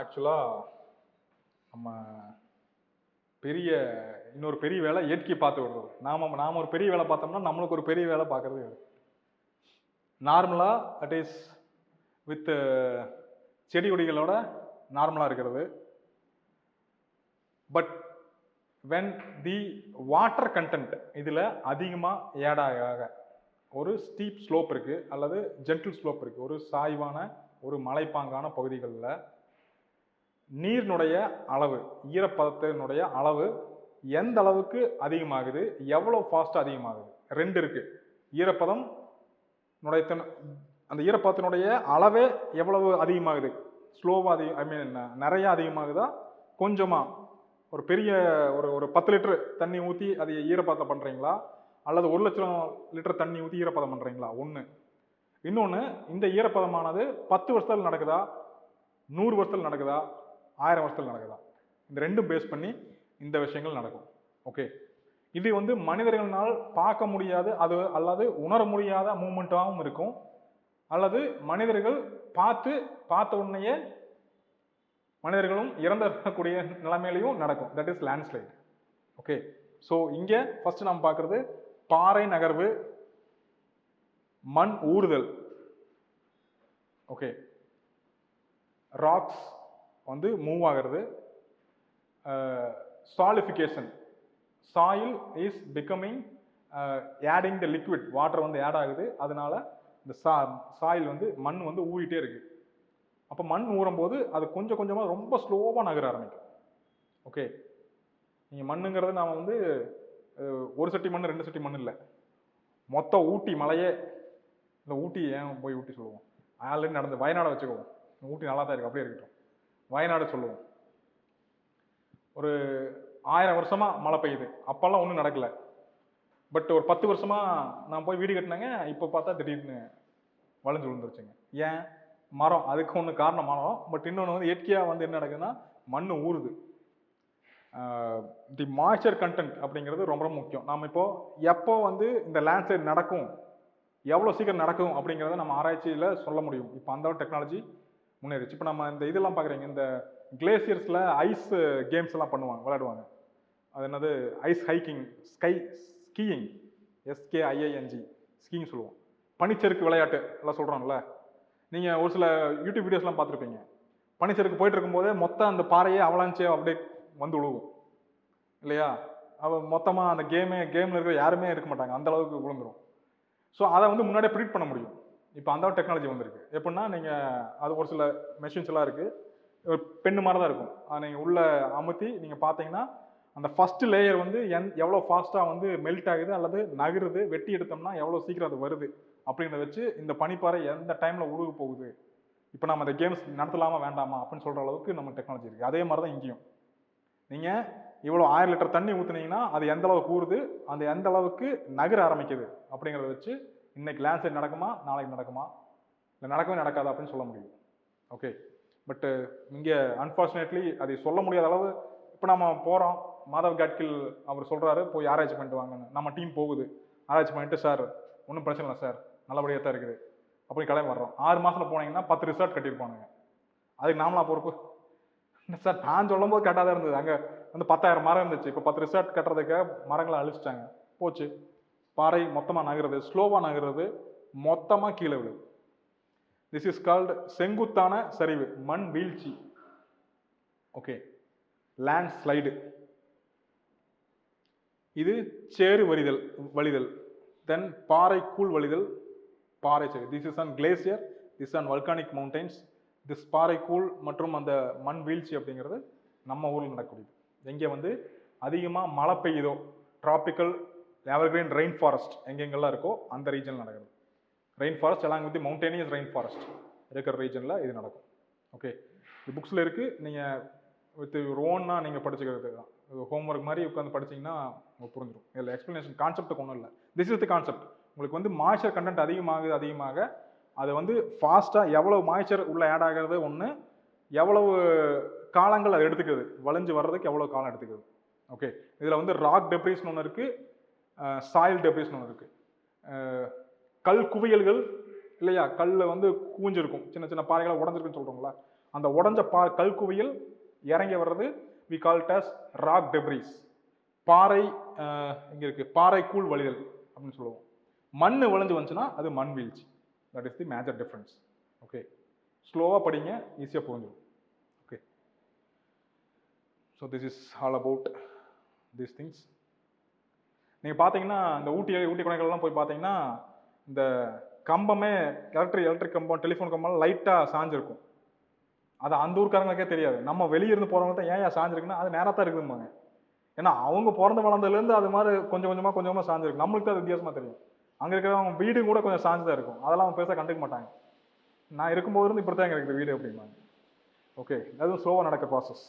ஆக்சுவலாக நம்ம பெரிய இன்னொரு பெரிய வேலை இயற்கையை பார்த்து விடுறது. நாம் ஒரு பெரிய வேலை பார்த்தோம்னா நம்மளுக்கு ஒரு பெரிய வேலை பார்க்கறது நார்மலாக அட் இஸ் வித் செடி கொடிகளோட நார்மலாக இருக்கிறது. But when the water content இதில் அதிகமாக ஆட் ஆக ஒரு ஸ்டீப் ஸ்லோப் இருக்குது அல்லது ஜென்டில் ஸ்லோப் இருக்குது, ஒரு சாய்வான ஒரு மலைப்பாங்கான பகுதிகளில் நீரினுடைய அளவு, ஈரப்பதத்தினுடைய அளவு எந்த அளவுக்கு அதிகமாகுது, எவ்வளோ ஃபாஸ்ட்டாக அதிகமாகுது, ரெண்டு இருக்குது. ஈரப்பதம் அந்த ஈரப்பதத்தினுடைய அளவே எவ்வளவு அதிகமாகுது, ஸ்லோவாக ஐ மீன் நிறைய அதிகமாகுதா, கொஞ்சமாக ஒரு பெரிய ஒரு 10 லிட்டர் தண்ணி ஊற்றி அது ஈரப்பதத்தை பண்ணுறீங்களா, அல்லது 1 லட்சம் லிட்டர் தண்ணி ஊற்றி ஈரப்பதம் பண்ணுறீங்களா, ஒன்று. இன்னொன்று, இந்த ஈரப்பதமானது 10 வருஷத்தில் நடக்குதா, 100 வருஷத்தில் நடக்குதா, 1000 வருஷத்தில் நடக்குதா, இந்த ரெண்டும் பேஸ் பண்ணி இந்த விஷயங்கள் நடக்கும். ஓகே, இது வந்து மனிதர்களால் பார்க்க முடியாது, அது அல்லது உணர முடியாத மூமெண்ட்டாகவும் இருக்கும், அல்லது மனிதர்கள் பார்த்த உடனேயே மனிதர்களும் இறந்தக்கூடிய நிலைமையிலையும் நடக்கும். That is landslide. Okay, so இங்கே ஃபர்ஸ்ட் நம்ம பார்க்குறது பாறை நகர்வு, மண் ஊறுதல். ஓகே, ராக்ஸ் வந்து மூவ் ஆகிறது. Solifluction, soil is becoming adding the liquid, water வந்து ஆட் ஆகுது, அதனால இந்த சாயில் வந்து மண் வந்து ஊறிட்டே இருக்கு. அப்போ மண் ஊறும்போது அது கொஞ்சம் கொஞ்சமாக ரொம்ப ஸ்லோவாக நகர ஆரம்பிக்கும். ஓகே, நீங்கள் மண்ணுங்கிறது நாம் வந்து ஒரு சட்டி மண் 2 சட்டி மண் இல்லை, மொத்தம் ஊட்டி மலையே. இந்த ஊட்டி ஏன் போய் ஊட்டி சொல்லுவோம், ஆல்ரெடி நடந்து வயநாடை வச்சுக்குவோம், ஊட்டி நல்லா தான் இருக்கு அப்படியே இருக்கட்டும், வயநாடு சொல்லுவோம். ஒரு 1000 வருஷமா மழை பெய்யுது, அப்பெல்லாம் ஒன்றும் நடக்கல. பட் ஒரு 10 வருஷமா நான் போய் வீடு கட்டினாங்க, இப்போ பார்த்தா திடீர்னு வளைஞ்சு விழுந்துருச்சுங்க. ஏன்? மரம், அதுக்கு ஒன்று காரணம் மரம். பட் இன்னொன்று வந்து இயற்கையாக வந்து என்ன நடக்குதுன்னா மண் ஊறுது. தி மாய்ச்சர் கண்டென்ட் அப்படிங்கிறது ரொம்ப ரொம்ப முக்கியம். நாம் இப்போ எப்போ வந்து இந்த லேண்ட்ஸ்லைட் நடக்கும், எவ்வளோ சீக்கிரம் நடக்கும் அப்படிங்கிறத நம்ம ஆராய்ச்சியில் சொல்ல முடியும். இப்போ அந்த டெக்னாலஜி முன்னேறிச்சு. இப்போ நம்ம இந்த இதெல்லாம் பார்க்குறீங்க, இந்த கிளேசியர்ஸில் ஐஸ் கேம்ஸ் எல்லாம் பண்ணுவாங்க, விளையாடுவாங்க. அது என்னது, ice hiking, skiing, SKIING, skiing சொல்லுவோம். பனிச்சறுக்கு விளையாட்டு எல்லாம் சொல்கிறோம்ல, நீங்கள் ஒரு சில யூடியூப் வீடியோஸ்லாம் பார்த்துருப்பீங்க. பனிச்சறுக்கு போயிட்டு இருக்கும்போதே மொத்தம் அந்த பாறையே அவலாஞ்சே அப்படியே வந்து விழுவும் இல்லையா? மொத்தமாக அந்த கேமில் இருக்கிற யாருமே இருக்க மாட்டாங்க, அந்த அளவுக்கு விழுந்துடும். ஸோ அதை வந்து முன்னாடியே ப்ரிடிக்ட் பண்ண முடியும். இப்போ அந்த டெக்னாலஜி வந்துருக்கு. எப்படின்னா, நீங்கள் அது ஒரு சில மெஷின்ஸ் எல்லாம் இருக்குது, ஒரு பெண்ணு மாதிரி தான் இருக்கும், அதை நீங்கள் உள்ளே அமுத்தி நீங்கள் பார்த்தீங்கன்னா அந்த ஃபர்ஸ்ட் லேயர் வந்து எவ்வளோ ஃபாஸ்ட்டாக வந்து மெல்ட் ஆகுது அல்லது நகருது, வெட்டி எடுத்தோம்னா எவ்வளோ சீக்கிரம் அது வருது அப்படிங்கிறத வச்சு இந்த பனிப்பாறை எந்த டைமில் உருக போகுது, இப்போ நம்ம அந்த கேம்ஸ் நடத்தலாமா வேண்டாமா அப்படின்னு சொல்கிற அளவுக்கு நம்ம டெக்னாலஜி இருக்குது. அதே மாதிரி தான் இங்கேயும் நீங்கள் இவ்வளோ 1000 லிட்டர் தண்ணி ஊற்றுனீங்கன்னா அது எந்த அளவுக்கு ஊறுது, அந்த எந்த அளவுக்கு நகர ஆரம்பிக்குது அப்படிங்கிறத வச்சு இன்னைக்கு லேண்ட்ஸ்லைட் நடக்குமா, நாளைக்கு நடக்குமா, இல்லை நடக்கவே நடக்காது அப்படின்னு சொல்ல முடியும். ஓகே, பட்டு இங்கே அன்ஃபார்ச்சுனேட்லி அதை சொல்ல முடியாத அளவு. இப்போ நம்ம போகிறோம், மாதவ் காட்கில் அவர் சொல்கிறாரு போய் ஆராய்ச்சி பண்ணிட்டு வாங்கன்னு, நம்ம டீம் போகுது, ஆராய்ச்சி பண்ணிட்டு சார் ஒன்றும் பிரச்சனை இல்லை சார், நல்லபடியாக தான் இருக்குது அப்படின்னு கிளம்பி வர்றோம். 6 மாதத்தில் போனீங்கன்னா 10 ரிசார்ட் கட்டியிருப்பானுங்க, அதுக்கு நாமளா பொறுப்பு? சார் நான் சொல்லும் போது கரெக்டாக தான் இருந்தது, அங்கே வந்து 10,000 மரம் இருந்துச்சு, இப்போ 10 ரிசார்ட் கட்டுறதுக்காக மரங்களை அழிச்சிட்டாங்க, போச்சு. பாறை மொத்தமாக நகருது, ஸ்லோவாக நகருது, மொத்தமாக கீழே விழுது. திஸ் இஸ் கால்டு செங்குத்தான சரிவு, மண் வீழ்ச்சி. Okay, land slide. இது சேறு வழிதல், தென் பாறை கூழ் வழிதல், பாறை சேறு. This is on glacier, this on volcanic mountains. This பாறை கூழ் மற்றும் அந்த மண் வீழ்ச்சி அப்படிங்கிறது நம்ம ஊரில் நடக்கக்கூடியது. எங்கே வந்து அதிகமாக மழை பெய்யுதோ, டிராபிக்கல் எவர்கிரீன் ரெயின் ஃபாரஸ்ட் எங்கெங்கெல்லாம் இருக்கோ அந்த ரீஜனில் நடக்குது. ரெயின் ஃபாரஸ்ட் எல்லாம் வந்து மவுண்டேனியஸ் ரெயின் ஃபாரஸ்ட் இருக்கிற ரீஜனில் இது நடக்கும். ஓகே, இது புக்ஸில் இருக்குது, நீங்கள் வித் ஓன்னா நீங்கள் படிச்சுக்கிறது தான். ஹோம்ஒர்க் மாதிரி உட்காந்து படிச்சிங்கன்னா உங்களுக்கு புரிஞ்சிடும். இதில் எக்ஸ்பிளனேஷன் கான்செப்ட்டுக்கு ஒன்றும் இல்லை, திஸ் இஸ் தி கான்செப்ட். உங்களுக்கு வந்து மாய்ச்சர் கண்டென்ட் அதிகமாக அது வந்து ஃபாஸ்ட்டாக எவ்வளவு மாய்ச்சர் உள்ளே ஆட் ஆகிறது ஒன்று, எவ்வளவு காலங்கள் அது எடுத்துக்குது, வளைஞ்சு வர்றதுக்கு எவ்வளோ காலம் எடுத்துக்குது. ஓகே, இதில் வந்து ராக் டெப்ரிஸ்னு ஒன்று இருக்குது, சாயில் டெப்ரிஸ்னு ஒன்று இருக்குது. கல் குவியல்கள் இல்லையா, கல்ல வந்து கூஞ்சிருக்கும், சின்ன சின்ன பாறைகளை உடஞ்சிருக்குன்னு சொல்கிறோங்களா, அந்த உடஞ்ச கல் குவியல் இறங்கி வர்றது we call it as rock debris. பாறை இங்க இருக்கு, பாறை கூழ் வழிதல் அப்படின்னு சொல்லுவோம். மண் விளைஞ்சு வந்துச்சுன்னா அது மண் வீழ்ச்சி. That is the major difference. Okay, ஸ்லோவாக படிங்க, ஈஸியாக புரிஞ்சிடும். Okay, so this is all about these things. நீங்கள் பார்த்தீங்கன்னா இந்த ஊட்டி கொடைக்கானல்லாம் போய் பார்த்தீங்கன்னா இந்த கம்பமே எலக்ட்ரிக் கம்பம், டெலிஃபோன் கம்பம் லைட்டாக சாஞ்சிருக்கும். அது அந்த ஊருக்காரங்களுக்கே தெரியாது. நம்ம வெளியே இருந்து போகிறவங்க தான் ஏன் சாஞ்சிருக்குன்னா அது நேராக தான் இருக்குதும்பாங்க. ஏன்னா அவங்க பிறந்த வளர்ந்ததுலேருந்து அது மாதிரி கொஞ்சம் கொஞ்சமாக சாஞ்சிருக்கு. நம்மளுக்கு தான் அது வித்தியாசமாக தெரியும். அங்கே இருக்கிறவங்க வீடு கூட கொஞ்சம் சாஞ்சு தான் இருக்கும். அதெல்லாம் அவங்க பெருசாக கண்டுக்க மாட்டாங்க. நான் இருக்கும்போது இருந்து இப்படி தான் எங்களுக்கு வீடு அப்படிம்பாங்க. ஓகே, அதுவும் ஸ்லோவாக நடக்கிற ப்ராசஸ்.